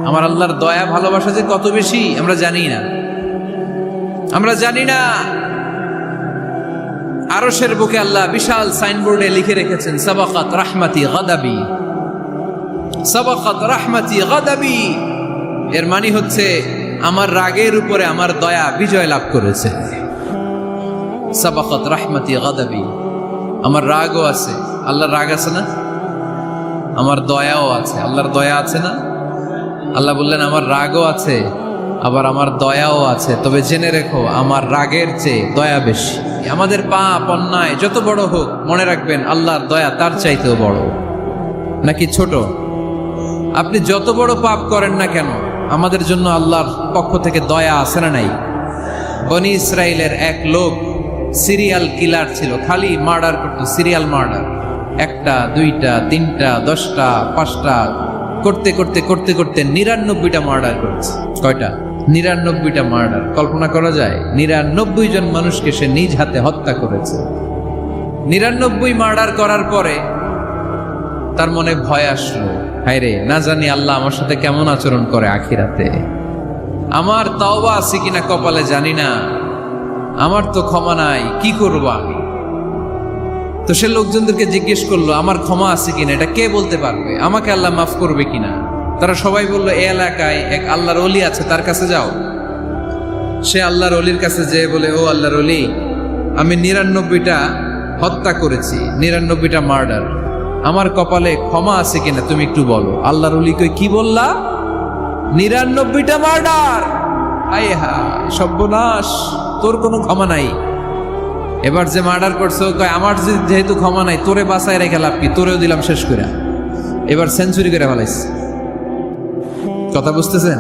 আমার আল্লাহর দয়া ভালোবাসা যে কত বেশি আমরা জানি না, আমরা জানি না। আরশের বুকে আল্লাহ বিশাল সাইনবোর্ডে লিখে রেখেছেন সাবাকাত রাহমাতি গাদাবি, সাবাকাত রাহমাতি গাদাবি। এর মানে হচ্ছে আমার রাগের উপরে আমার দয়া বিজয় লাভ করেছে। সাবাকাত রাহমাতি গাদাবি, আমার রাগও আছে, আল্লাহর রাগ আছে না, আমার দয়াও আছে, আল্লাহর দয়া আছে না। আল্লাহ বললেন আমার রাগও আছে আবার আমার দয়াও আছে, তবে জেনে রেখো আমার রাগের চেয়ে দয়া বেশি। আমাদের পাপ অন্যায় যত বড় হোক মনে রাখবেন আল্লাহর দয়া তার চাইতেও বড়। নাকি ছোট? আপনি যত বড় পাপ করেন না কেন আমাদের জন্য আল্লাহর পক্ষ থেকে দয়া আছে না নাই? বনি ইসরাইলের এক লোক সিরিয়াল কিলার ছিল, খালি মার্ডার করতো, সিরিয়াল মার্ডার, একটা দুইটা তিনটা 10টা 5টা করতে করতে করতে করতে 99টা মার্ডার করেছে। কয়টা? 99টা মার্ডার। কল্পনা করা যায়? 99 জন মানুষকে সে নিজ হাতে হত্যা করেছে। 99 মার্ডার করার পরে তার মনে ভয় আসলো, হায় রে, না জানি আল্লাহ আমার সাথে কেমন আচরণ করে আখিরাতে, আমার তাওবা আছে কিনা কপালে জানি না, আমার তো ক্ষমা নাই, কি করব আমি? তো সে লোকজনদেরকে জিজ্ঞেস করলো আমার ক্ষমা আছে কিনা, এটা কে বলতে পারবে, আমাকে আল্লাহ মাফ করবে কিনা? তারা সবাই বললো এই এলাকায় এক আল্লাহর ওলি আছে, তার কাছে যাও। সে আল্লাহর ওলির কাছে যেয়ে বলে, ও আল্লাহর ওলি, আমি 99টা হত্যা করেছি, 99টা মার্ডার, আমার কপালে ক্ষমা আছে কিনা তুমি একটু বলো। আল্লাহর ওলি কই, কি বললা? 99টা মার্ডার? আয় হায় সর্বনাশ, তোর কোনো ক্ষমা নাই। এবার যে মার্ডার করছো কয় আমার যেহেতু ক্ষমা নাই, তোরে বাঁচায় রেখে লাভ কি, তোরেও দিলাম শেষ করে। এবার সেঞ্চুরি করে ফেলাইছে। কথা বুঝতেছেন?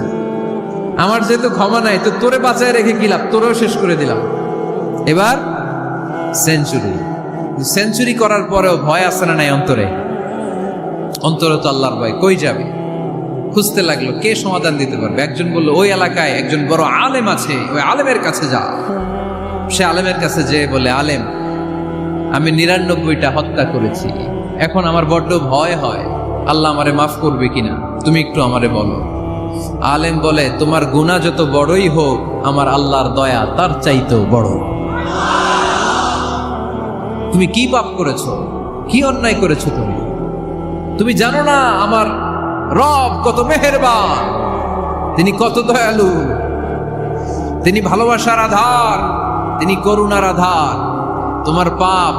আমার যেহেতু ক্ষমা নাই তো তোরে বাঁচায় রেখে কি লাভ, তোরেও শেষ করে দিলাম। এবার সেঞ্চুরি। সেঞ্চুরি করার পরেও ভয় আসে না নাই অন্তরে? অন্তরে তো আল্লাহর ভয়, কই যাবে? খুঁজতে লাগলো কে সমাধান দিতে পারবে। একজন বললো ওই এলাকায় একজন বড় আলেম আছে, ওই আলেমের কাছে যা। সে আলেমের কাছে যেয়ে বলে, আলেম, আমি 99টা হত্যা করেছি, এখন আমার বড্ড ভয় হয়, আল্লাহ আমারে মাফ করবে কিনা, তুমি একটু আমারে বলো। আলেম বলে, তোমার গুনাহ যত বড়ই হোক আমার আল্লাহর দয়া তার চাইতেও বড়। তুমি কি পাপ করেছো, কি অন্যায় করেছো তুমি? তুমি জানো না আমার রব কত মেহেরবান, তিনি কত দয়ালু, তিনি ভালোবাসার আধার, তিনি করুণার আধার। তোমার পাপ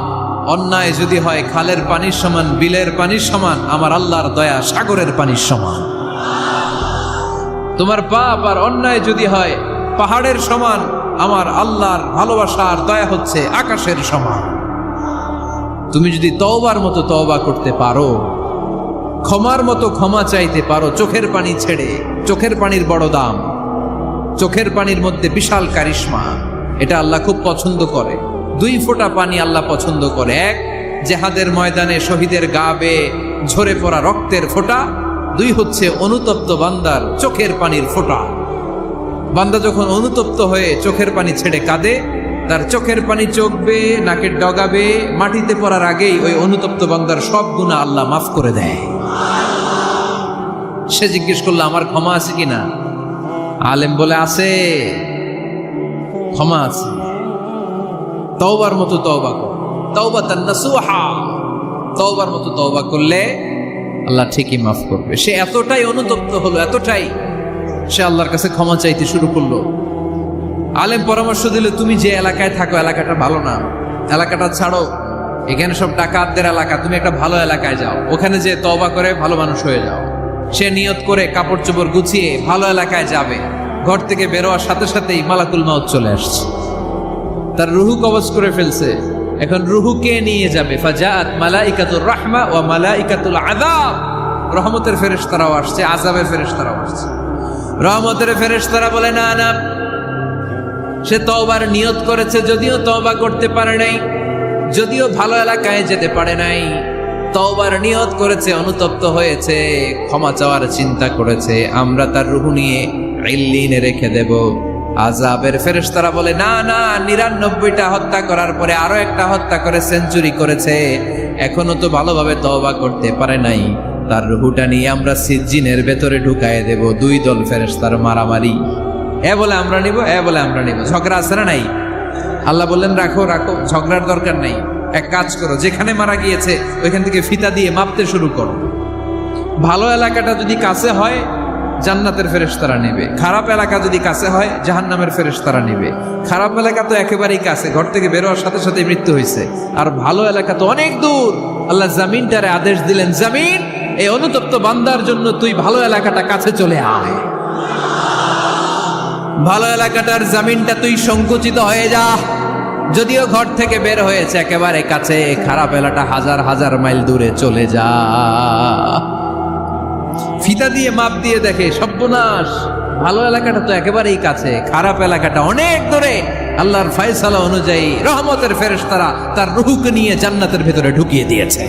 অন্যায় যদি হয় খালের পানির সমান, বিলের পানির সমান, আমার আল্লাহর দয়া সাগরের পানির সমান। তোমার পাপ আর অন্যায় যদি হয় পাহাড়ের সমান, আমার আল্লাহর ভালোবাসার দয়া হচ্ছে আকাশের সমান। তুমি যদি তওবার মতো তওবা করতে পারো, ক্ষমার মতো ক্ষমা চাইতে পারো, চোখের পানি ছেড়ে, চোখের পানির বড় দাম, চোখের পানির মধ্যে বিশাল কারিশমা, এটা আল্লাহ খুব পছন্দ করে। 2 ফোঁটা পানি আল্লাহ পছন্দ করে। এক, জেহাদের ময়দানে শহীদের গা বেয়ে ঝরে পড়া রক্তের ফোঁটা। 2 হচ্ছে অনুতপ্ত বান্দার চোখের পানির ফোঁটা। বান্দা যখন অনুতপ্ত হয়ে চোখের পানি ছেড়ে কাঁদে, তার চোখের পানি চোখ বেয়ে নাকের ডগা বেয়ে মাটিতে পড়ার আগেই ওই অনুতপ্ত বান্দার সব গুনাহ আল্লাহ মাফ করে দেয়। সে জিজ্ঞেস করলো আমার ক্ষমা আছে কিনা? আলেম বলে আছে, ক্ষমা আছে। তওবার মতো তওবা কর, তাওবাতান নাসুহা, তওবার মতো তওবা করলে আল্লাহ ঠিকই মাফ করবে। সে এতটাই অনুতপ্ত হলো, এতটাই, সে আল্লাহর কাছে ক্ষমা চাইতে শুরু করলো। আলেম পরামর্শ দিল, তুমি যে এলাকায় থাকো এলাকাটা ভালো না, এলাকাটা ছাড়ো, এখানে সব ডাকাতদের এলাকা, তুমি একটা ভালো এলাকায় যাও, ওখানে যে তওবা করে ভালো মানুষ হয়ে যাও। সে নিয়ত করে কাপড় চোপড় গুছিয়ে ভালো এলাকায় যাবে। ঘর থেকে বেরোয়ার সাথে সাথেই মালাকুল মাউত চলে আসছে, তার রুহু কবজ করে ফেলছে। এখন রুহু কে নিয়ে যাবে? ফাজাআত মালাইকাতুর রাহমা ওয়া মালাইকাতুল আযাব। রহমতের ফেরেশতারাও আসছে, আযাবের ফেরেশতারাও আসছে। রহমতের ফেরেশতারা বলে না না, সে তওবার নিয়ত করেছে, যদিও তওবা করতে পারে নাই, যদিও ভালো এলাকায় যেতে পারে নাই, তওবার নিয়ত করেছে, অনুতপ্ত হয়েছে, ক্ষমা চাওয়ার চিন্তা করেছে, আমরা তার রুহু নিয়ে ইল্লিনে রেখে দেব। আযাবের ফেরেশতারা বলে না না, 99টা হত্যা করার পরে আরো একটা হত্যা করে সেঞ্চুরি করেছে, এখনো তো ভালোভাবে তওবা করতে পারে নাই, তার রুহুটা নিয়ে আমরা সিজ্জিনের ভেতরে ঢুকায় দেব। দুই দল ফেরেশতার মারামারি, এ বলে আমরা নিব, এ বলে আমরা নিব। ঝগড়া আছে না নাই? আল্লাহ বললেন রাখো রাখো, ঝগড়ার দরকার নাই। এক কাজ করো, যেখানে মারা গিয়েছে ওইখান থেকে ফিতা দিয়ে মাপতে শুরু করো। ভালো এলাকাটা যদি কাছে হয় জান্নাতের ফেরেশতারা নেবে, খারাপ এলাকা যদি কাছে হয় জাহান্নামের ফেরেশতারা নেবে। খারাপ এলাকা তো একেবারেই কাছে, ঘর থেকে বের হওয়ার সাথে সাথে মৃত্যু হয়েছে। আর ভালো এলাকা তো অনেক দূর। আল্লাহ জামিনটারে আদেশ দিলেন, জামিন এই অনুতপ্ত বান্দার জন্য তুই ভালো এলাকাটা কাছে চলে আয়। ভালো এলাকাটার জামিনটা তুই সংকুচিত হয়ে যা। যদিও ঘর থেকে বের হয়েছে একেবারে কাছে, খারাপ এলাকা হাজার হাজার মাইল দূরে চলে যা। ফিতা দিয়ে মাপ দিয়ে দেখে সর্বনাশ, ভালো এলাকাটা তো একেবারেই কাছে, খারাপ এলাকাটা অনেক দূরে। আল্লাহর ফয়সালা অনুযায়ী রহমতের ফেরেশতারা তার রূহকে নিয়ে জান্নাতের ভিতরে ঢুকিয়ে দিয়েছে।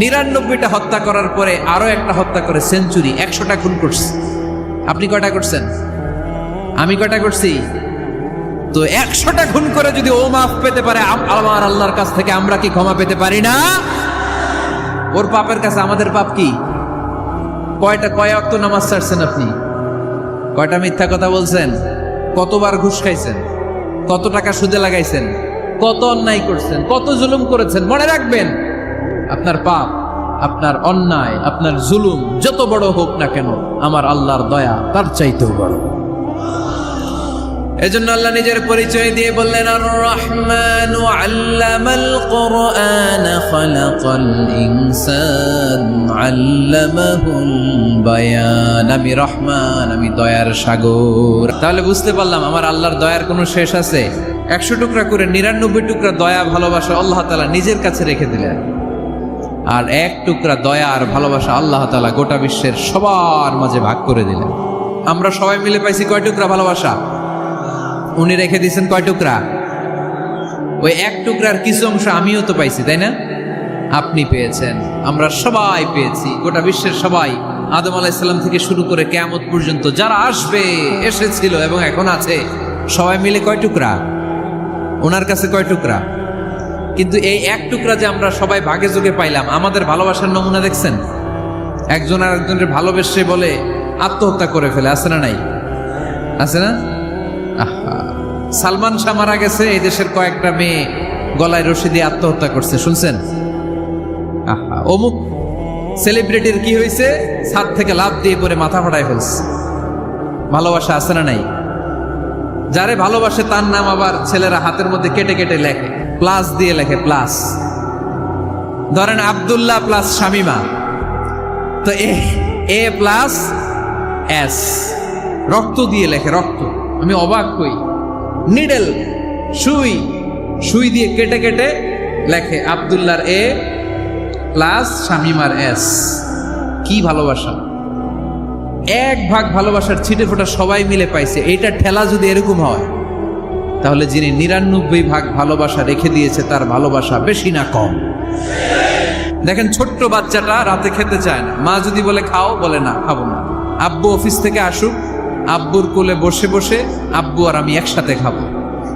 99টা হত্যা করার পরে আরো একটা হত্যা করে সেঞ্চুরি, 100টা খুন করছে। আপনি কয়টা করছেন? আমি কয়টা করছি? তো 100টা খুন করে যদি ও মাফ পেতে পারে আমার আল্লাহর কাছ থেকে, আমরা কি ক্ষমা পেতে পারি না? ওর পাপের কাছে আমাদের পাপ কি? কয় ওয়াক্ত নামাজ ছাড়ছেন আপনি? কয়টা মিথ্যা কথা বলছেন? কতবার ঘুষ খাইছেন? কত টাকা সুদে লাগাইছেন? কত অন্যায় করছেন? কত জুলুম করেছেন? মনে রাখবেন, আপনার পাপ, আপনার অন্যায়, আপনার জুলুম যত বড় হোক না কেন, আমার আল্লাহর দয়া তার চাইতেও বড়। এজন্য আল্লাহ নিজের পরিচয় দিয়ে বললেন, আর রহমানু আল্লামাল কুরআন খালাকাল ইনসান আল্লামাহুল বায়ান। আমি রহমান, আমি দয়ার সাগর। তাহলে বুঝতে পারলাম আমার আল্লাহর দয়ার কোনো শেষ আছে? 100 টুকরা করে 99 টুকরা দয়া ভালোবাসা আল্লাহ তাআলা নিজের কাছে রেখে দিলেন, আর 1 টুকরা দয়া আর ভালোবাসা আল্লাহ তাআলা গোটা বিশ্বের সবার মাঝে ভাগ করে দিলেন। আমরা সবাই মিলে পাইছি কয় টুকরা ভালোবাসা? উনি রেখে দিয়েছেন কয় টুকরা? ওই 1 টুকরার কিছু অংশ আমিও তো পাইছি, তাই না? আপনি পেয়েছেন, আমরা সবাই পেয়েছি, গোটা বিশ্বের সবাই, আদম আলাইহিস সালাম থেকে শুরু করে কিয়ামত পর্যন্ত যারা আসবে, এসেছিল এবং এখন আছে, সবাই মিলে কয় টুকরা? ওনার কাছে কয় টুকরা? কিন্তু এই 1 টুকরা যে আমরা সবাই ভাগে যোগে পাইলাম, আমাদের ভালোবাসার নমুনা দেখছেন? একজন আর একজনের ভালোবেসে বলে আত্মহত্যা করে ফেলে, আছে না নাই? আছে না? সালমান শাহ মারা গেছে, এই দেশের কয়েকটা মেয়ে গলায় রশি দিয়ে আত্মহত্যা করছে, শুনছেন? অমুক সেলিব্রিটির কি হয়েছে, ছাদ থেকে লাফ দিয়ে পরে মাথা ফাটায় ফেলছে। ভালোবাসা আছে না নাই? যারে ভালোবাসে তার নাম আবার ছেলেরা হাতের মধ্যে কেটে কেটে লেখে, প্লাস দিয়ে লেখে, প্লাস। ধরেন আব্দুল্লাহ প্লাস শামিমা, তো এ প্লাস এস, রক্ত দিয়ে লেখে, রক্ত। আমি অবাক হই, নিডেল, সুই দিয়ে কেটে কেটে লেখে আব্দুল্লাহর এ প্লাস শামিমার এস। কি ভালোবাসা! 1 ভাগ ভালোবাসার ছিটে ফোটা সবাই মিলে পাইছে। এইটা ঠেলা যদি এরকম হয়, তাহলে যিনি 99 ভাগ ভালোবাসা রেখে দিয়েছে তার ভালোবাসা বেশি না কম? দেখেন, ছোট্ট বাচ্চাটা রাতে খেতে চায় না, মা যদি বলে খাও, বলে না, খাবো না। আব্বু অফিস থেকে আসুক, আব্বুর কোলে বসে বসে আব্বু আর আমি একসাথে খাবো।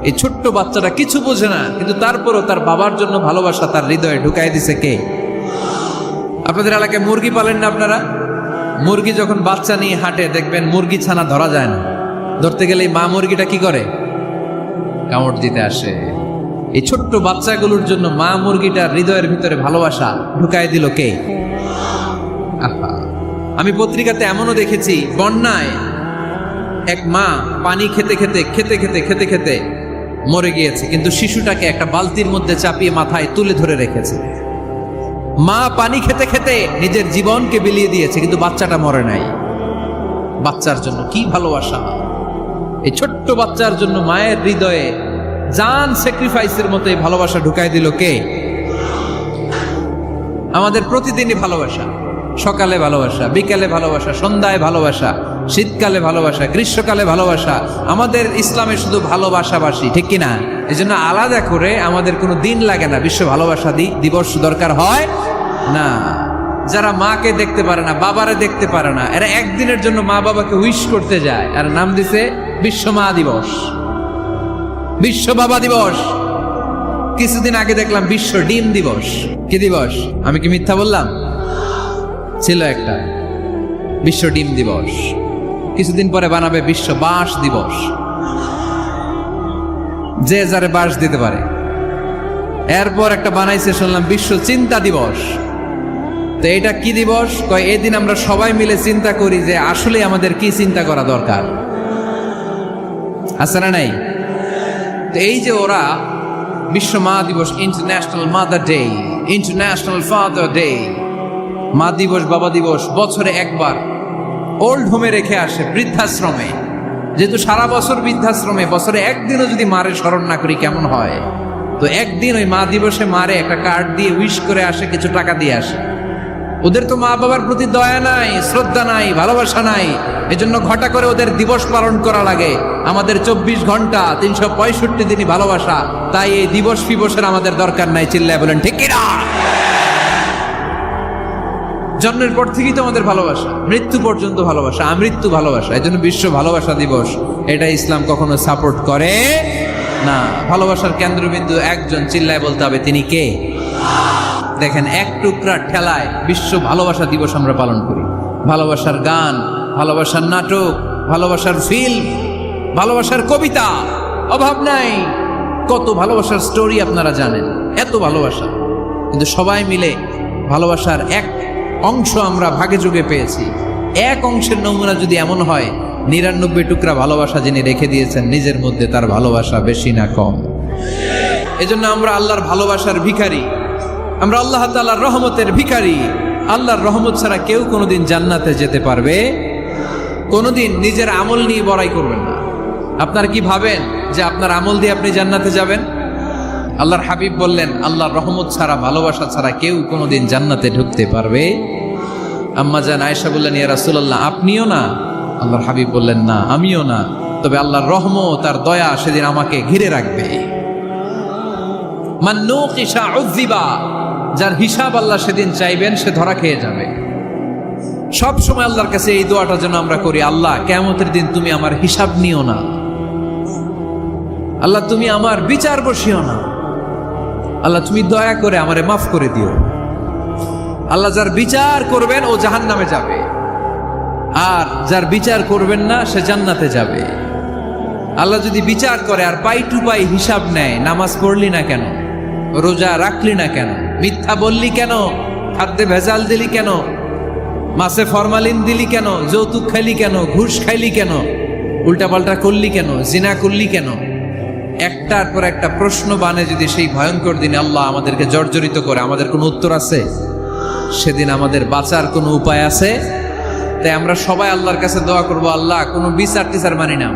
এই ছোট্ট বাচ্চাটা কিছু বোঝে না, কিন্তু তারপরও তার বাবার জন্য ভালোবাসা তার হৃদয়ে ঢুকাই দিছে কে? আপনাদের এলাকায় মুরগি পালেন না আপনারা? মুরগি যখন বাচ্চা নিয়ে হাঁটে, দেখবেন মুরগি ছানা ধরা যায় না, ধরতে গেলে মা মুরগিটা কি করে? কামড় দিতে আসে। এই ছোট্ট বাচ্চাগুলোর জন্য মা মুরগিটার হৃদয়ের ভিতরে ভালোবাসা ঢুকাই দিল কে? আহা, আমি পত্রিকাতে এমনও দেখেছি, বন্যায় এক মা পানি খেতে খেতে মরে গিয়েছে, কিন্তু শিশুটাকে একটা বালতির মধ্যে চাপিয়ে মাথায় তুলে ধরে রেখেছে। মা পানি খেতে খেতে নিজের জীবনকে বিলিয়ে দিয়েছে, কিন্তু বাচ্চাটা মরে নাই। বাচ্চার জন্য কি ভালোবাসা! এই ছোট্ট বাচ্চার জন্য মায়ের হৃদয়ে জান স্যাক্রিফাইসের মতো এই ভালোবাসা ঢুকাই দিল কে? আমাদের প্রতিদিনই ভালোবাসা, সকালে ভালোবাসা, বিকালে ভালোবাসা, সন্ধ্যায় ভালোবাসা, শীতকালে ভালোবাসা, গ্রীষ্মকালে ভালোবাসা। আমাদের ইসলামে শুধু ভালোবাসাবাসী, ঠিক কিনা? এই জন্য আলাদা করে আমাদের কোনো দিন লাগে না, বিশ্ব ভালোবাসা দিবস দরকার হয় না। যারা মাকে দেখতে পারে না, বাবারে দেখতে পারে না, এরা একদিনের জন্য মা বাবাকে উইশ করতে যায়, আর নাম দিছে বিশ্ব মা দিবস, বিশ্ব বাবা দিবস। কিছুদিন আগে দেখলাম বিশ্ব ডিম দিবস। কি দিবস? আমি কি মিথ্যা বললাম? ছিল একটা বিশ্ব ডিম দিবস। কিছুদিন পরে বানাবে বিশ্ব বাঁশ দিবস, যে যারে বাঁশ দিতে পারে। এরপর একটা বানাইছে শুনলাম বিশ্ব চিন্তা দিবস। তো এটা কি দিবস? কয় এই দিন আমরা সবাই মিলে চিন্তা করি যে আসলে আমাদের কি চিন্তা করা দরকার, আছে না নাই? তো এই যে ওরা বিশ্ব মা দিবস, international mother day, international father day, মা দিবস বাবা দিবস বছরে একবার ওল্ড হোমে রেখে আসে, বৃদ্ধাশ্রমে। যেহেতু সারা বছর বৃদ্ধাশ্রমে, বছরে একদিনও যদি মারে স্মরণ না করি কেমন হয়? তো একদিন ওই মা দিবসে মারে একটা কার্ড দিয়ে উইশ করে আসে, কিছু টাকা দিয়ে আসে। ওদের তো মা বাবার প্রতি দয়া নাই, শ্রদ্ধা নাই, ভালোবাসা নাই, এজন্য ঘটা করে ওদের দিবস পালন করা লাগে। আমাদের 24 ঘন্টা 365 দিনই ভালোবাসা, তাই এই দিবস ফিবসের আমাদের দরকার নাই। চিল্লায় বলেন ঠিক কিনা? জন্মের পর থেকেই তো আমাদের ভালোবাসা, মৃত্যু পর্যন্ত ভালোবাসা, আমৃত্যু ভালোবাসা। এই জন্য বিশ্ব ভালোবাসা দিবস, এটা ইসলাম কখনো সাপোর্ট করে না। ভালোবাসার কেন্দ্রবিন্দু একজন, চিল্লায় বলতে হবে তিনি কে? দেখেন, এক টুকরা ঠেলায় বিশ্ব ভালোবাসা দিবস আমরা পালন করি। ভালোবাসার গান, ভালোবাসার নাটক, ভালোবাসার ফিল্ম, ভালোবাসার কবিতা, অভাব নাই। কত ভালোবাসার স্টোরি আপনারা জানেন, এত ভালোবাসা। কিন্তু সবাই মিলে ভালোবাসার এক অংশ আমরা ভাগে যোগে পেয়েছি। এক অংশের নমুনা যদি এমন হয়, 99 টুকরা ভালোবাসা যিনি রেখে দিয়েছেন নিজের মধ্যে, তার ভালোবাসা বেশি না কম? এজন্য আমরা আল্লাহর ভালোবাসার ভিখারি, আমরা আল্লাহ তাআলার রহমতের ভিখারি। আল্লাহর রহমত ছাড়া কেউ কোনোদিন জান্নাতে যেতে পারবে? কোনোদিন নিজের আমল নিয়ে বড়াই করবেন না। আপনারা কি ভাবেন যে আপনার আমল দিয়ে আপনি জান্নাতে যাবেন? আল্লাহর হাবিব বললেন, আল্লাহর রহমত ছাড়া, ভালোবাসা ছাড়া কেউ কোনোদিন জান্নাতে ঢুকতে পারবে? আম্মা জান আয়েশা বললেন, ইয়া রাসূলুল্লাহ, আপনিও না? আল্লাহর হাবিব বললেন, না, আমিও না, তবে আল্লাহর রহমত আর দয়া সেদিন আমাকে ঘিরে রাখবে। মান নুকিশা উযিবা, যার হিসাব আল্লাহ সেদিন চাইবেন সে ধরা খেয়ে যাবে। সব সময় আল্লাহর কাছে এই দোয়াটা যেন আমরা করি, আল্লাহ কিয়ামতের দিন তুমি আমার হিসাব নিও না, আল্লাহ তুমি আমার বিচার বসিও না, আল্লাহ তুমি দয়া করে আমারে মাফ করে দিও। আল্লাহ যার বিচার করবেন ও জাহান্নামে যাবে, আর যার বিচার করবেন না সে জান্নাতে যাবে। আল্লাহ যদি বিচার করে আর পাই টু পাই হিসাব নেয়, নামাজ পড়লি না কেন, রোজা রাখলি না কেন, মিথ্যা বললি কেন, খাদ্যে ভেজাল দিলি কেন, মাছে ফরমালিন দিলি কেন, যৌতুক খাইলি কেন, ঘুষ খাইলি কেন, উল্টাপাল্টা করলি কেন, জিনা করলি কেন, একটার পর একটা প্রশ্ন বানে যদি সেই ভয়ঙ্কর দিনে আল্লাহ আমাদেরকে জর্জরিত করে, আমাদের কোনো উত্তর আছে? সেদিন আমাদের বাঁচার কোনো উপায় আছে? তাই আমরা সবাই আল্লাহর কাছে দোয়া করবো, আল্লাহ কোনো বিচার টিচার মানি না,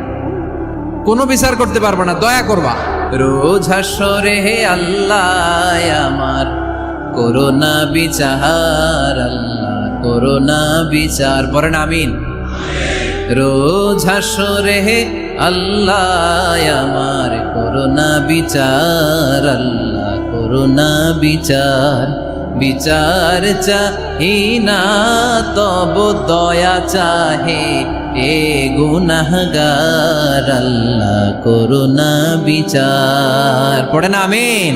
কোনো বিচার করতে পারবো না, দয়া করবা। রোজ হাসরে হে আল্লাহ আমার করোনা বিচার, আল্লাহ করোনা বিচার, পড়েন আমিন। রোজ হাসরে হে আল্লাহ আমার করোনা বিচার, আল্লাহ করোনা বিচার, বিচার চাহি না তব দয়া চাহে এ গুনাহগার, আল্লাহ করোনা বিচার, পড়েন আমিন।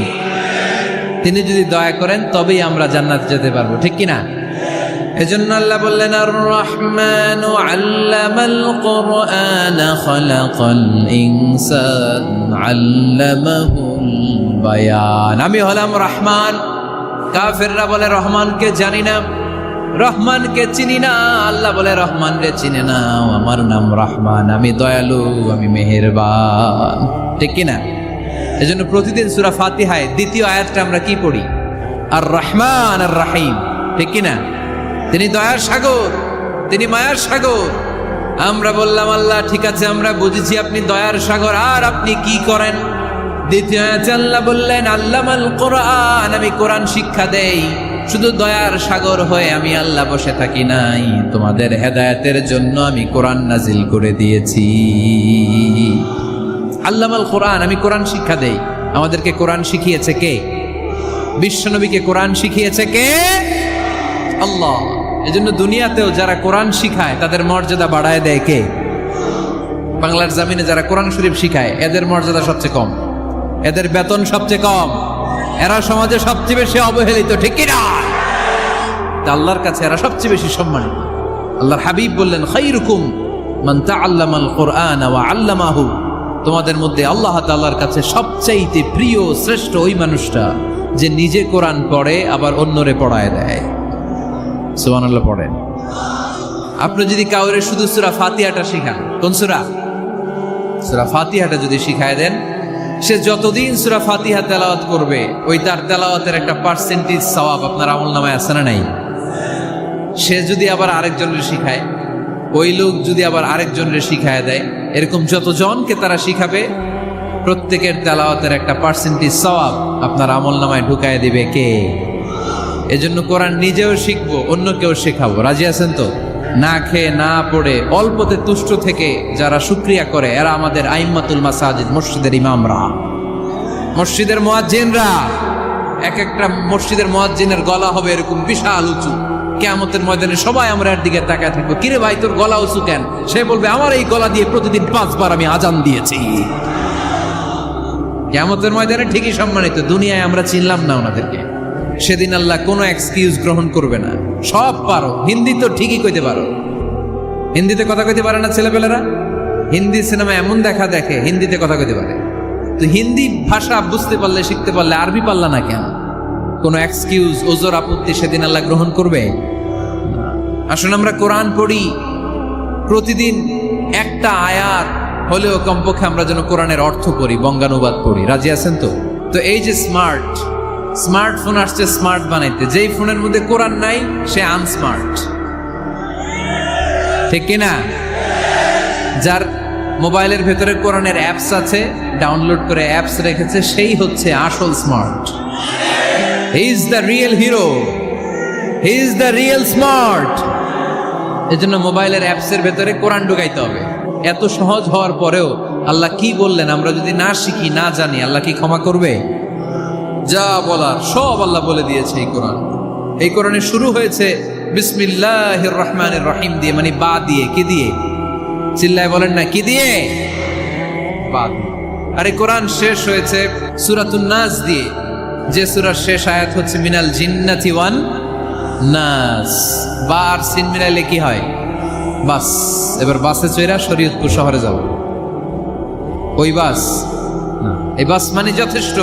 তিনি যদি দয়া করেন তবেই আমরা জান্নাত যেতে পারবো, ঠিক কিনা? এজন্য আল্লাহ বললেন, আর রহমানু আল্লামাল কুরআন খালাকাল ইনসান আল্লামাহুল বায়ান। আমি হলাম রহমান। কাফেররা বলে রহমানকে জানি না, রহমানকে চিনি না। আল্লাহ বলে রহমান রে চিনে না, আমার নাম রহমান, আমি দয়ালু, আমি মেহেরবান, ঠিক কিনা? এজন্য প্রতিদিন সূরা ফাতিহায় দ্বিতীয় আয়াতটা আমরা কি পড়ি? আর রহমান আর রাহিম, ঠিক কিনা? তিনি দয়ার সাগর, তিনি মায়ার সাগর। আমরা বললাম, আল্লাহ ঠিক আছে, আমরা বুঝেছি আপনি দয়ার সাগর, আর আপনি কি করেন? দ্বিতীয় আয়াতে আল্লাহ বললেন, আল্লামাল কোরআন, আমি কোরআন শিক্ষা দেই। শুধু দয়ার সাগর হয়ে আমি আল্লাহ বসে থাকি নাই, তোমাদের হেদায়েতের জন্য আমি কোরআন নাজিল করে দিয়েছি। আল্লামাল কোরআন, আমি কোরআন শিক্ষা দেই। আমাদেরকে কোরআন শিখিয়েছে কে? বিশ্বনবীকে কোরআন শিখিয়েছে কে? আল্লাহ। এজন্য দুনিয়াতেও যারা কোরআন শিখায় তাদের মর্যাদা বাড়ায় দেয় কে? বাংলার জমিনে যারা কোরআন শরীফ শিখায় এদের মর্যাদা সবচেয়ে কম, এদের বেতন সবচেয়ে কম। এরা সমাজে সবচেয়ে বেশি অবহেলিত, ঠিক কি না? আল্লাহর কাছে এরা সবচেয়ে বেশি সম্মানিত। আল্লাহর হাবিব বললেন, খায়রুকুম মান তাআল্লামাল কুরআনা ওয়া আল্লামাহু। তোমাদের মধ্যে আল্লাহ তাআলার কাছে সবচাইতে প্রিয় শ্রেষ্ঠ ওই মানুষটা যে নিজে কোরআন পড়ে আবার অন্যরে পড়ায় দেয়। সুবহানাল্লাহ পড়েন। আপনি যদি কাউরে শুধু সূরা ফাতিহাটা শিখান, কোন সূরা? সূরা ফাতিহাটা যদি শিখায় দেন, সে যতদিন সূরা ফাতিহা তেলাওয়াত করবে ওই তার তেলাওয়াতের একটা পার্সেন্টেজ সওয়াব আপনার আমলনামায় আছে না নাই? সে যদি আবার আরেকজনের শিখায়, ওই লোক যদি আবার আরেকজনের শিখায় দেয়, এরকম যতজনকে তারা শিখাবে প্রত্যেকের তেলাওয়াতের একটা পার্সেন্টেজ সওয়াব আপনার আমলনামায় ঢুকায় দিবে কে? এজন্য কোরআন নিজেও শিখবো, অন্যকেও শেখাবো। রাজি আছেন তো? না খেয়ে না পড়ে অল্পতে তুষ্ট থেকে যারা শুকরিয়া করে এরা আমাদের আইম্মাতুল মাসাজিদ, মসজিদের ইমামরা, মসজিদের মুয়াজ্জিনরা। এক একটা মসজিদের মুয়াজ্জিনের গলা হবে এরকম বিশাল উঁচু। কিয়ামতের ময়দানে সবাই আমরা এর দিকে তাকায় থাকবো, কিরে ভাই তোর গলা উঁচু কেন? সে বলবে, আমার এই গলা দিয়ে প্রতিদিন 5 বার আমি আজান দিয়েছি। কিয়ামতের ময়দানে ঠিকই সম্মানিত, দুনিয়ায় আমরা চিনলাম না ওনাদেরকে। সেদিন আল্লাহ কোনো এক্সকিউজ গ্রহণ করবে না। সব পারো, হিন্দি তো ঠিকই কইতে পারো। হিন্দিতে কথা কইতে পারে না ছেলেপেলেরা? হিন্দি সিনেমা এমন দেখা দেখে হিন্দিতে কথা কইতে পারে। তো হিন্দি ভাষা বুঝতে পারলে, শিখতে পারলে আরবি পারলা না কেন? কোনো এক্সকিউজ, ওজর, আপত্তি সেদিন আল্লাহ গ্রহণ করবে? আসুন আমরা কোরআন পড়ি, প্রতিদিন একটা আয়াত হলেও কমপক্ষে আমরা যেন কোরআনের অর্থ পড়ি, বঙ্গানুবাদ পড়ি। রাজি আছেন তো? তো এই যে স্মার্টফোন আসছে স্মার্ট বানাইতে, যেই ফোনের মধ্যে কোরআন নাই সে আনস্মার্ট, ঠিক কিনা? যার মোবাইলের ভেতরে কোরআনের অ্যাপস আছে, ডাউনলোড করে অ্যাপস রেখেছে, সেই হচ্ছে আসল smart. He is the real hero, he is the real smart. এজন্য মোবাইলের অ্যাপসের ভেতরে কোরআন ঢুকাইতে হবে। এত সহজ হওয়ার পরেও আল্লাহ কি বললেন আমরা যদি না শিখি, না জানি, আল্লাহ কি ক্ষমা করবে? যা বলার সব আল্লাহ বলে দিয়েছে এই কোরআন। এই কোরআনে শুরু হয়েছে বিসমিল্লাহির রহমানির রহিম দিয়ে, মানে বা দিয়ে। কি দিয়ে? চিল্লায় বলেন না, কি দিয়ে? বা দিয়ে। আর এই কোরআন শেষ হয়েছে সূরাতুন নাস দিয়ে, যে সূরার শেষ আয়াত হচ্ছে মিনাল জিন্নাতি ওয়ান নাস। বা আর সিন মিলাইলে কি হয়? বাস। এবার বাসে চড়া শরীয়তপুর শহরে যাব। ওই বাস না, এই বাস মানে যথেষ্ট,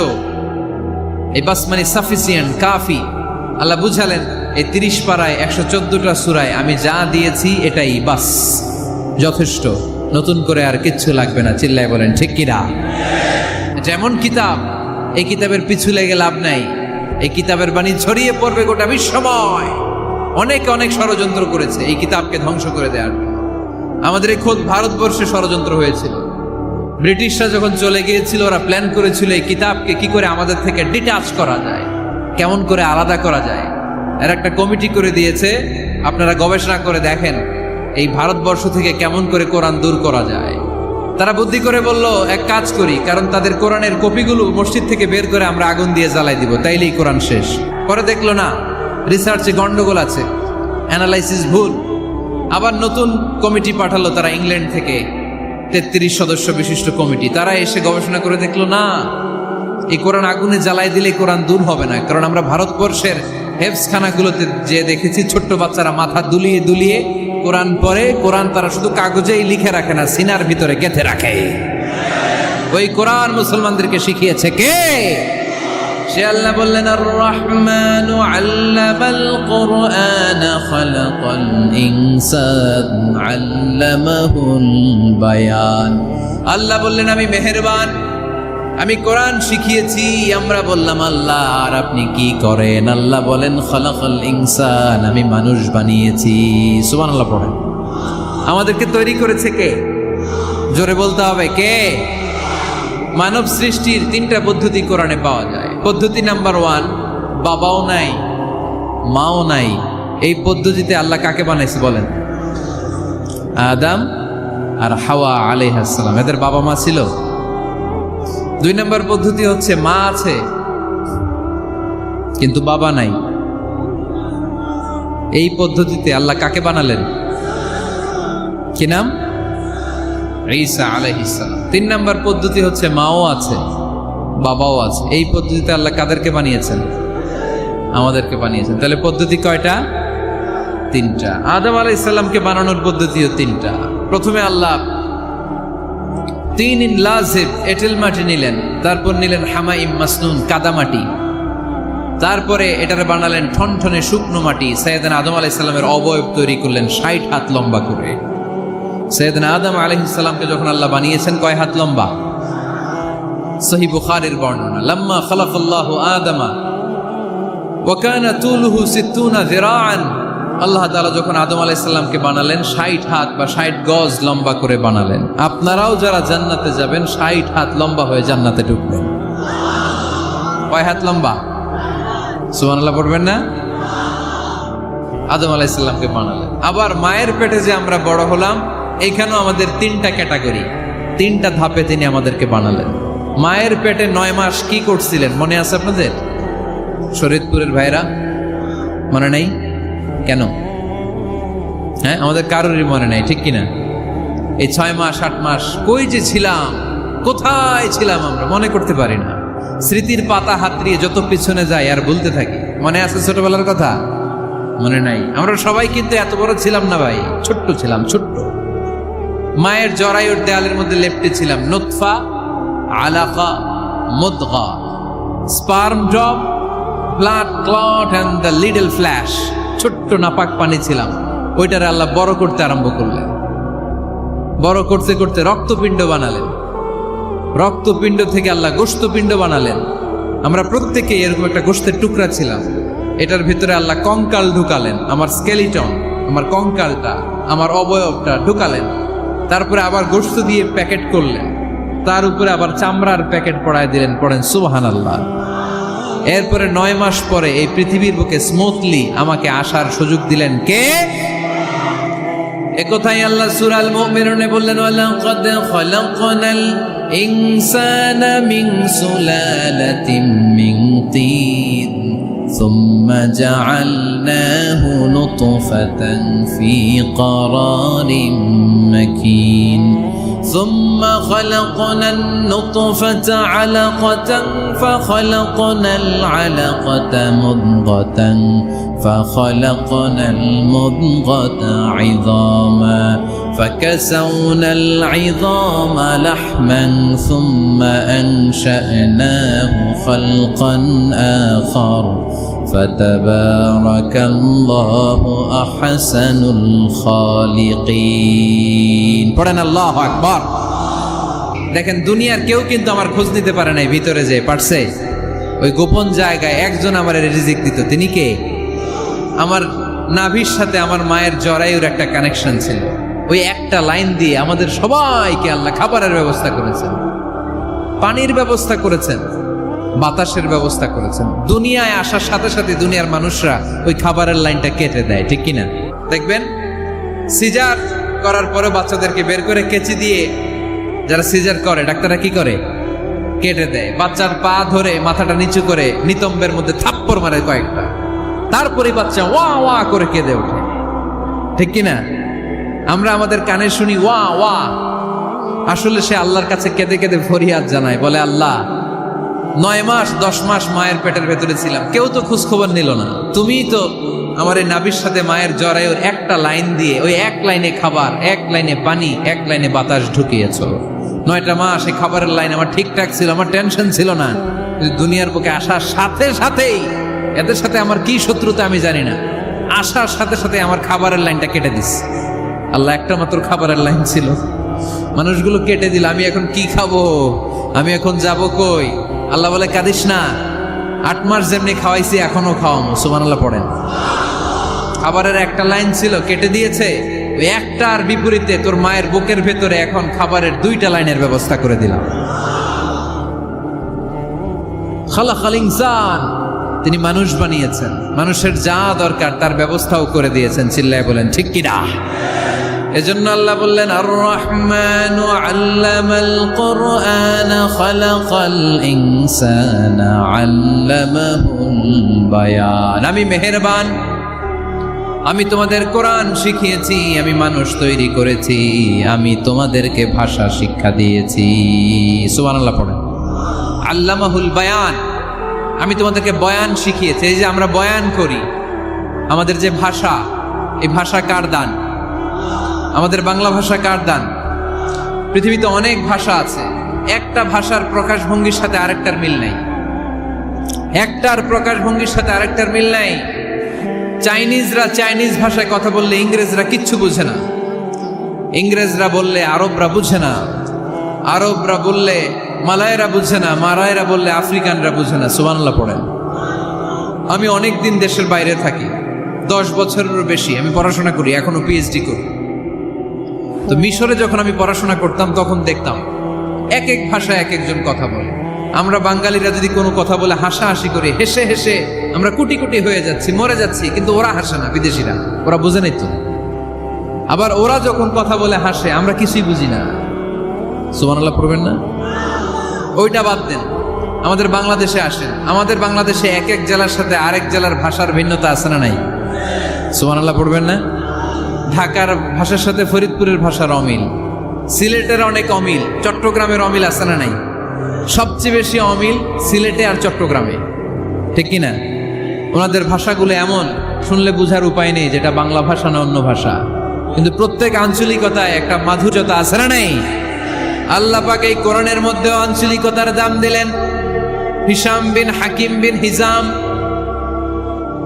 এই বাস মানে সাফিসিয়েন্ট, কাফি। আল্লাহ বুঝালেন এই 30 পারায় 114টা সূরায় আমি যা দিয়েছি এটাই বাস, যথেষ্ট, নতুন করে আর কিচ্ছু লাগবে না। চিল্লায় বলেন ঠিক কিনা? যেমন কিতাব, এই কিতাবের পিছু লেগে লাভ নাই। এই কিতাবের বাণী ছড়িয়ে পড়বে গোটা বিশ্বময়। অনেকে অনেক ষড়যন্ত্র করেছে এই কিতাবকে ধ্বংস করে দেওয়ার। আমাদের এই খোদ ভারতবর্ষে ষড়যন্ত্র হয়েছিল। ব্রিটিশরা যখন চলে গিয়েছিল, ওরা প্ল্যান করেছিল এই কিতাবকে কি করে আমাদের থেকে ডিটাচ করা যায়, কেমন করে আলাদা করা যায়। এর একটা কমিটি করে দিয়েছে, আপনারা গবেষণা করে দেখেন এই ভারতবর্ষ থেকে কেমন করে কোরআন দূর করা যায়। তারা বুদ্ধি করে বলল, এক কাজ করি, কারণ তাদের কোরআনের কপিগুলো মসজিদ থেকে বের করে আমরা আগুন দিয়ে জ্বালাই দিব, তাইলেই কোরআন শেষ। পরে দেখলো না, রিসার্চে গন্ডগোল আছে, অ্যানালাইসিস ভুল। আবার নতুন কমিটি পাঠালো তারা ইংল্যান্ড থেকে, 33 সদস্য বিশিষ্ট কমিটি। তারা এসে গবেষণা করে দেখলো না, এই কোরআন আগুনে জ্বালাই দিলে কোরআন দূর হবে না। কারণ আমরা ভারতবর্ষের হেফজখানাগুলোতে যে দেখেছি, ছোট্ট বাচ্চারা মাথা দুলিয়ে দুলিয়ে কোরআন পড়ে। কোরআন তারা শুধু কাগজেই লিখে রাখে না, সিনার ভিতরে গেঁথে রাখে। ওই কোরআন মুসলমানদেরকে শিখিয়েছে কে? সে আল্লাহ বললেন, আর রহমানু আল্লামাল কুরআন খালাকাল ইনসান আল্লামাহুল বায়ান। আল্লাহ বললেন আমি মেহেরবান, আমি কোরআন শিখিয়েছি। আমরা বললাম আল্লাহ আর আপনি কি করেন? আল্লাহ বলেন খালাকাল ইনসান, আমি মানুষ বানিয়েছি। সুবহানাল্লাহ পড়েন। আমাদেরকে তৈরি করেছে কে? জোরে বলতে হবে কে? মানব সৃষ্টির 3টা পদ্ধতি কোরআনে পাওয়া যায়। পদ্ধতি নাম্বার 1, বাবাও নাই মাও নাই। এই পদ্ধতিতে আল্লাহ কাকে বানাইছে বলেন? আদম আর হাওয়া আলাইহিস সালাম, এদের বাবা মা ছিল। 2 নম্বর পদ্ধতি হচ্ছে মা আছে কিন্তু বাবা নাই। এই পদ্ধতিতে আল্লাহ কাকে বানালেন? কি নাম? ঈসা আলাইহিস সালাম। 3 নম্বর পদ্ধতি হচ্ছে মাও আছে বাবাও আছে। এই পদ্ধতিতে আল্লাহ কাদেরকে বানিয়েছেন? আমাদেরকে বানিয়েছেন। তাহলে পদ্ধতি কয়টা? তিনটা। আদম আলাইহিস সালামকে বানানোর পদ্ধতিও তিনটা। প্রথমে আল্লাহ তিন লাজিব এঁটেল মাটি নিলেন, তারপর নিলেন হামাইম মাসনুন কাদামাটি, তারপরে এটারে বানালেন ঠনঠনে শুকনো মাটি। সাইয়েদনা আদম আলাইহিস সালামের অবয়ব তৈরি করলেন 60 হাত লম্বা করে। সাইয়েদনা আদম আলাইহিস সালামকে যখন আল্লাহ বানিয়েছেন কয় হাত লম্বা? সহিহ বুখারীর বর্ণনা, লাম্মা খালাকাল্লাহু আদামা ওয়া কানা তুলুহু 60 যিরাআন। আল্লাহ তাআলা যখন আদম আলাইহিস সালামকে বানালেন 60 হাত বা 60 গজ লম্বা করে বানালেন। আপনারাও যারা জান্নাতে যাবেন 60 হাত লম্বা হয়ে জান্নাতে ঢুকবেন। কয় হাত লম্বা? সুবহানাল্লাহ পড়বেন না? আদম আলাইহিস সালামকে বানালেন। আবার মায়ের পেটে যে আমরা বড় হলাম, এইখানেও আমাদের তিনটা ক্যাটাগরি, তিনটা ধাপে তিনি আমাদেরকে বানালেন। মায়ের পেটে 9 মাস কি করছিলেন মনে আছে আপনাদের? শরীয়তপুরের ভাইরা মনে নেই কেন? হ্যাঁ, আমাদের কারোরই মনে নাই, ঠিক কিনা? এই 6 মাস 8 মাস কই যে ছিলাম, কোথায় ছিলাম আমরা মনে করতে পারি না। স্মৃতির পাতা হাতড়িয়ে যত পিছনে যাই আর বলতে থাকি। মনে আছে ছোটবেলার কথা? মনে নাই। আমরা সবাই কিন্তু এত বড় ছিলাম না ভাই, ছোট্ট ছিলাম, ছোট্ট। মায়ের জরায়ুর দেয়ালের মধ্যে লেপ্টে ছিলাম। নুতফা, আলাকা, মুদগা, sperm drop, blood clot and the little flesh. ছোট্ট নাপাক পানি ছিলাম। ওইটারে আল্লাহ বড় করতে আরম্ভ করলেন। বড় করতে করতে রক্তপিণ্ড বানালেন। রক্তপিণ্ড থেকে আল্লাহ গোশতপিণ্ড বানালেন। আমরা প্রত্যেকে এরকম একটা গোশতের টুকরা ছিলাম। এটার ভিতরে আল্লাহ কঙ্কাল ঢুকালেন, আমার স্কেলিটন, আমার কঙ্কালটা, আমার অবয়বটা ঢুকালেন। তারপরে আবার গোশত দিয়ে প্যাকেট করলেন, তার উপরে আবার চামড়ার প্যাকেট পড়ায় দিলেন। পড়েন সুবহানাল্লাহ। এরপরে 9 মাস পরে এই পৃথিবীর বুকে স্মুথলি আমাকে আসার সুযোগ দিলেন কে? একথাই আল্লাহ সূরা আল মুমিনুনে বললেন, ওয়ালাকাদ খালাকনাল ইনসানা মিন সুলালাতিন মিন তিন সুম্মা জাআলনাহু নুতফাতান ফি ক্বারারিন মাকিন ثم خلقنا النطفة علقة فخلقنا العلقة مضغة فخلقنا المضغة عظاما فكسونا العظام لحما ثم أنشأناه خلقا آخر فتبارك الله أحسن الخالقين। পড়েন আল্লাহু আকবার। দেখেন দুনিয়ার কেউ কিন্তু আমার খোঁজ নিতে পারে নাই, ভিতরে যে পারছে ওই গোপন জায়গায় একজন আমার রিজিক দিত। তিনি কে? আমার নাভির সাথে আমার মায়ের জরায়ুর একটা কানেকশন ছিল। ওই একটা লাইন দিয়ে আমাদের সবাইকে আল্লাহ খাবারের ব্যবস্থা করেছেন, পানির ব্যবস্থা করেছেন, বাতাসের ব্যবস্থা করেছেন। দুনিয়ায় আসার সাথে সাথে দুনিয়ার মানুষরা ওই খাবারের লাইনটা কেটে দেয়, ঠিক কিনা? দেখবেন সিজার করার পরে বাচ্চাদেরকে বের করে কেচি দিয়ে যারা সিজার করে ডাক্তাররা কি করে? কেটে দেয়। বাচ্চার পা ধরে মাথাটা নিচু করে নিতম্বের মধ্যে থাপ্পড় মারে কয়েকটা, তারপরে বাচ্চা ওয়া ওয়া করে কেঁদে ওঠে, ঠিক কিনা? আমরা আমাদের কানে শুনি ওয়া ওয়া, আসলে সে আল্লাহর কাছে কেঁদে কেঁদে ফরিয়াদ জানায়, বলে আল্লাহ 9 মাস 10 মাস মায়ের পেটের ভেতরে ছিলাম, কেউ তো খোঁজ খবর নিল না। তুমিই তো আমার এই নাভির সাথে মায়ের জরায়ুর একটা লাইন দিয়ে ওই এক লাইনে খাবার, এক লাইনে পানি, এক লাইনে বাতাস ঢুকিয়েছো। 9টা মাস এই খাবারের লাইন আমার ঠিকঠাক ছিল, আমার টেনশন ছিল না। দুনিয়ার বুকে আসার সাথে সাথেই, এদের সাথে আমার কি শত্রুতা আমি জানি না, আসার সাথে সাথে আমার খাবারের লাইনটা কেটে দিস। আল্লাহ একটা মাত্র খাবারের লাইন ছিল, মানুষগুলো কেটে দিল। আমি এখন কি খাবো? আমি এখন যাব কই? আল্লাহ বলে কাঁদিস না, 8 মাস যেমনি খাওয়াইছি এখনো খাওয়ামো। সুবহানাল্লাহ পড়েন। খাবারের একটা লাইন ছিল, কেটে দিয়েছে। ওই একটার বিপরীতে তোর মায়ের বুকের ভেতরে এখন খাবারের 2টা লাইনের ব্যবস্থা করে দিলাম। খালাকাল ইনসান, তিনি মানুষ বানিয়েছেন, মানুষের যা দরকার তার ব্যবস্থাও করে দিয়েছেন। চিল্লায় বলেন ঠিক কিনা? এজন্য আল্লাহ বললেন আর রহমানু আল্লামাল কুরআন খালাকাল ইনসানা আল্লামাহুল বায়ান। আমি মেহেরবান, আমি তোমাদের কোরআন শিখিয়েছি, আমি মানুষ তৈরি করেছি, আমি তোমাদেরকে ভাষা শিক্ষা দিয়েছি। সুবহানাল্লাহ পড়েন। আল্লামাহুল বায়ান, আমি তোমাদেরকে বয়ান শিখিয়েছি। এই যে আমরা বয়ান করি, আমাদের যে ভাষা, এই ভাষা কার দান? আমাদের বাংলা ভাষা কার দান? পৃথিবীতে অনেক ভাষা আছে, একটা ভাষার প্রকাশভঙ্গির সাথে আরেকটার মিল নাই। একটার প্রকাশভঙ্গির সাথে আরেকটার মিল নাই। চাইনিজরা চাইনিজ ভাষায় কথা বললে ইংরেজরা কিচ্ছু বুঝে না, ইংরেজরা বললে আরবরা বুঝে না, আরবরা বললে মালায়রা বুঝে না, মালায়রা বললে আফ্রিকানরা বুঝে না। সুবহানাল্লাহ পড়েন। আমি অনেক দিন দেশের বাইরে থাকি, 10 বছরেরও বেশি আমি পড়াশোনা করি, এখনো পিএইচডি করি। তো মিশরে যখন আমি পড়াশোনা করতাম তখন দেখতাম এক এক ভাষায় এক একজন কথা বলে। আমরা বাঙালিরা যদি কোনো কথা বলে হাসাহাসি করি, হেসে হেসে আমরা কুটি কুটি হয়ে যাচ্ছি, মরে যাচ্ছি, কিন্তু ওরা হাসে না, বিদেশিরা, ওরা বুঝে নাই তো। আবার ওরা যখন কথা বলে হাসে, আমরা কিছুই বুঝি না। সুবহানাল্লাহ পড়বেন না? ওইটা বাদ দেন, আমাদের বাংলাদেশে আসেন। আমাদের বাংলাদেশে এক এক জেলার সাথে আরেক জেলার ভাষার ভিন্নতা আছে না নাই? সুবহানাল্লাহ পড়বেন না? ঢাকার ভাষার সাথে ফরিদপুরের ভাষার অমিল, সিলেটের অনেক অমিল, চট্টগ্রামের অমিল আছে না নাই? সবচেয়ে বেশি অমিল সিলেটে আর চট্টগ্রামে, ঠিক কিনা? ওনাদের ভাষাগুলো এমন, শুনলে বুঝার উপায় নেই যেটা বাংলা ভাষা না অন্য ভাষা, কিন্তু প্রত্যেক আঞ্চলিকতায় একটা মাধুর্যতা আছে না নাই? আল্লাহ পাক এই কোরআনের মধ্যে আঞ্চলিকতার দাম দিলেন। হিশাম বিন হাকিম বিন হিজাম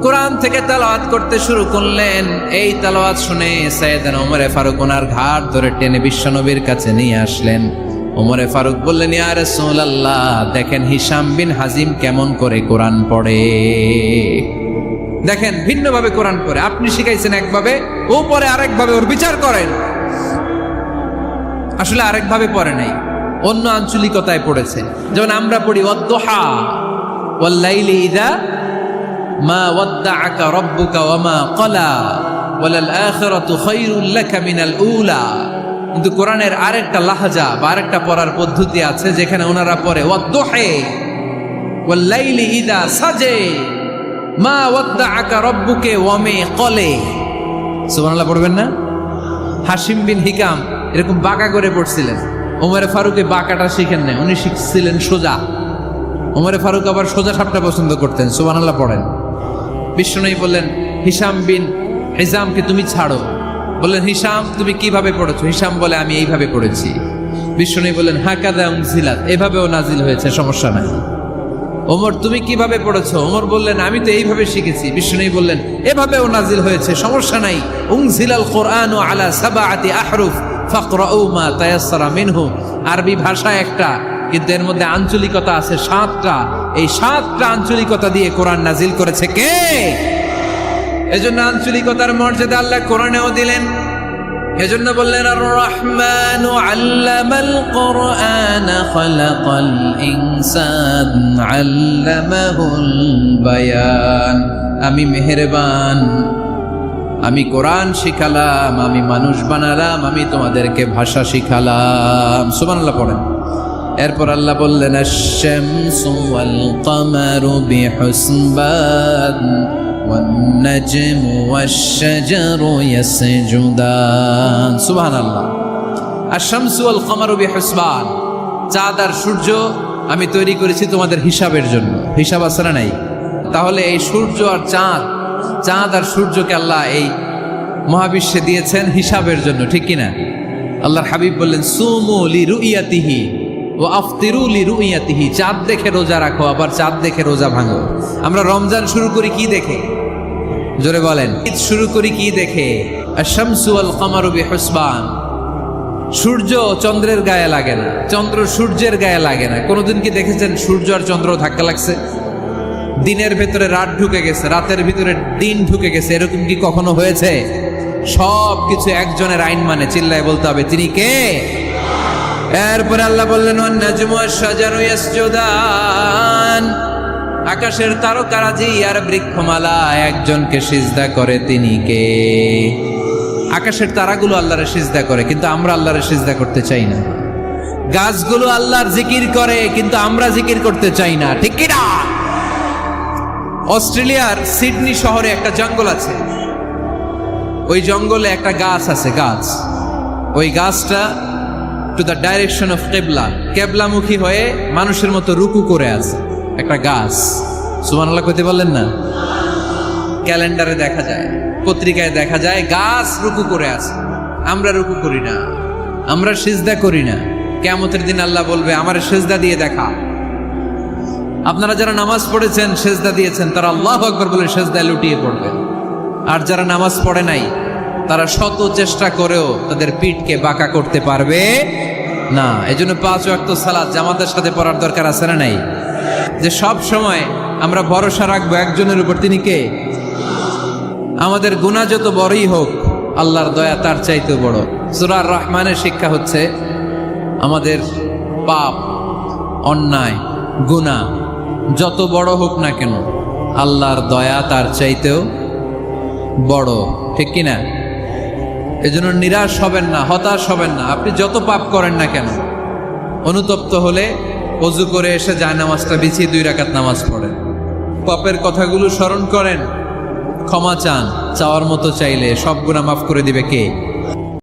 কোরআন থেকে তেলাওয়াত করতে শুরু করলেন। এই তেলাওয়াত শুনে সাইয়েদনা ওমরে ফারুক ওনার ঘাট ধরে টেনে বিশ্বনবীর কাছে নিয়ে আসলেন। ওমরে ফারুক বললেন, ইয়া রাসূলুল্লাহ, দেখেন হিশাম বিন হাজিম কেমন করে কোরআন পড়ে, দেখেন ভিন্নভাবে কোরআন পড়ে। আপনি শিখাইছেন একভাবে, ও পরে আরেকভাবে, ওর বিচার করেন। আসলে আরেকভাবে পড়ে নাই, অন্য আঞ্চলিকতায় পড়েছে। যেমন আমরা পড়ি ওয়াদ্দুহা ওয়াল লাইলি ইযা মা ওয়াদ্দাআকা রাব্বুকা ওয়া মা ক্বালা ওয়ালাল আখিরাতু খায়রুল লাকা মিনাল উলা। কিন্তু কোরআনের আরেকটা লাহজা বা আরেকটা পড়ার পদ্ধতি আছে, যেখানে ওনারা পড়ে ওয়াদ্দুহি ওয়াল লাইলি ইযা সাজে মা ওয়াদ্দাআকা রাব্বুকা ওয়া মা ক্বালা। সুবহানাল্লাহ পড়বেন না? হাশিম বিন হিকাম এরকম বাঁকা করে পড়ছিলেন। ওমরে ফারুক এই বাঁকাটা শিখেন না, উনি শিখছিলেন সোজা। ওমরে ফারুক আবার সোজা সাপটা পছন্দ করতেন। সুবহানাল্লাহ পড়েন। বিশ্বনবী বললেন, হিশাম বিন হিজামকে তুমি ছাড়ো। বললেন, হিশাম তুমি কিভাবে পড়েছো? হিশাম বলে, আমি এইভাবে পড়েছি। বিশ্বনবী বললেন, হাকাযা উনজিলাত, এভাবেও নাজিল হয়েছে, সমস্যা নাই। ওমর তুমি কিভাবে পড়েছো? ওমর বললেন, আমি তো এইভাবে শিখেছি। বিশ্বনবী বললেন, এভাবেও নাজিল হয়েছে, সমস্যা নাই। উনজিলাল কুরআনু আলা সাবআতি আহরুফ ফাকরাউ মা তায়াসসারা মিনহু। আরবি ভাষা একটা, কিন্তু এর মধ্যে আঞ্চলিকতা আছে 7টা। এই 7টা আঞ্চলিকতা দিয়ে কোরআন নাজিল করেছে কে? এজন্য আঞ্চলিকতার মর্যাদা আল্লাহ কোরআনেও দিলেন। এজন্য বললেন, আর রহমানু আল্লামাল কোরআন খালাকাল ইনসান আল্লামাহুল বায়ান। আমি মেহেরবান, আমি কোরআন শিখালাম, আমি মানুষ বানালাম, আমি তোমাদেরকে ভাষা শিখালাম। সুবহানাল্লাহ পড়েন। এরপর আল্লাহ বললেন, আশ-শামসু ওয়াল কামারু বিহুসবান ওয়ান নাজমু ওয়াশ-শাজারু ইয়াসজুদান। সুবহানাল্লাহ। আশ-শামসু ওয়াল কামারু বিহুসবান, চাঁদ আর সূর্য আমি তৈরি করেছি তোমাদের হিসাবের জন্য। হিসাব আছে না নাই? তাহলে এই সূর্য আর চাঁদ, চাঁদ আর সূর্যকে আল্লাহ এই মহাবিশ্বে দিয়েছেন হিসাবের জন্য, ঠিক কিনা? আল্লাহর হাবিব বললেন, সুমু লিরুইয়াতিহি ওয়া আফতিরু লিরুইয়াতিহি। চাঁদ দেখে রোজা রাখো, আবার চাঁদ দেখে রোজা ভাঙো। আমরা রমজান শুরু করি কি দেখে? জোরে বলেন। ঈদ শুরু করি কি দেখে? আশ-শামসু ওয়াল কামারু বিহুসবান। সূর্য চন্দ্রের গায়ে লাগে না, চন্দ্র সূর্যের গায়ে লাগে না। কোনোদিন কি দেখেছেন সূর্য আর চন্দ্র ধাক্কা লাগছে? দিনের ভেতরে রাত ঢুকে গেছে, রাতের ভিতরে দিন ঢুকে গেছে, এরকম কি কখনো হয়েছে? সব কিছু একজনের আইন মানে, চিল্লায় বলতে হবে, তিনি কে? এরপরে আল্লাহ বললেন, ওয়ান নাজমু ওয়াশ-শাজারু ইয়াসজুদান। আকাশের তারকারাজি আর বৃক্ষমালা একজনকে সিজদা করে, তিনি কে? আকাশের তারাগুলো আল্লাহরে সিজদা করে, কিন্তু আমরা আল্লাহরে সিজদা করতে চাই না। গাছগুলো আল্লাহর জিকির করে, কিন্তু আমরা জিকির করতে চাই না, ঠিক কি না? অস্ট্রেলিয়ার সিডনি শহরে একটা জঙ্গল আছে। ওই জঙ্গলে একটা গাছ আছে, গাছ। ওই গাছটা টু দ্য ডাইরেকশন অফ কেবলা, কেবলামুখী হয়ে মানুষের মতো রুকু করে আছে একটা গাছ। সুবহানাল্লাহ কইতে বললেন না? ক্যালেন্ডারে দেখা যায়, পত্রিকায় দেখা যায় গাছ রুকু করে আছে। আমরা রুকু করি না, আমরা সিজদা করি না। কিয়ামতের দিন আল্লাহ বলবে আমারে সিজদা দিয়ে দেখা। আপনারা যারা নামাজ পড়েছেন, সিজদা দিয়েছেন, তারা আল্লাহু আকবার বলে সিজদায় লুটিয়ে পড়বেন। আর যারা নামাজ পড়ে নাই, তারা শত চেষ্টা করেও তাদের পিঠকে বাঁকা করতে পারবে না। এজন্য 5 ওয়াক্ত সালাত জামাতের সাথে পড়ার দরকার আছে না নাই? যে সব সময় আমরা ভরসা রাখবো একজনের উপর, তিনি কে? আমাদের গুনাহ যত বড়ই হোক, আল্লাহর দয়া তার চাইতেও বড়। সূরা আর রহমানের শিক্ষা হচ্ছে আমাদের পাপ, অন্যায়, গুনাহ যত বড় হোক না কেন, আল্লাহর দয়া তার চাইতেও বড়, ঠিক কিনা? এজন্য নিরাশ হবেন না, হতাশ হবেন না। আপনি যত পাপ করেন না কেন, অনুতপ্ত হলে ওযু করে এসে জায়নামাজটা বিছিয়ে 2 রাকাত নামাজ পড়েন, পাপের কথাগুলো স্মরণ করেন, ক্ষমা চান। চাওয়ার মতো চাইলে সব গুনাহ মাফ করে দিবে কে?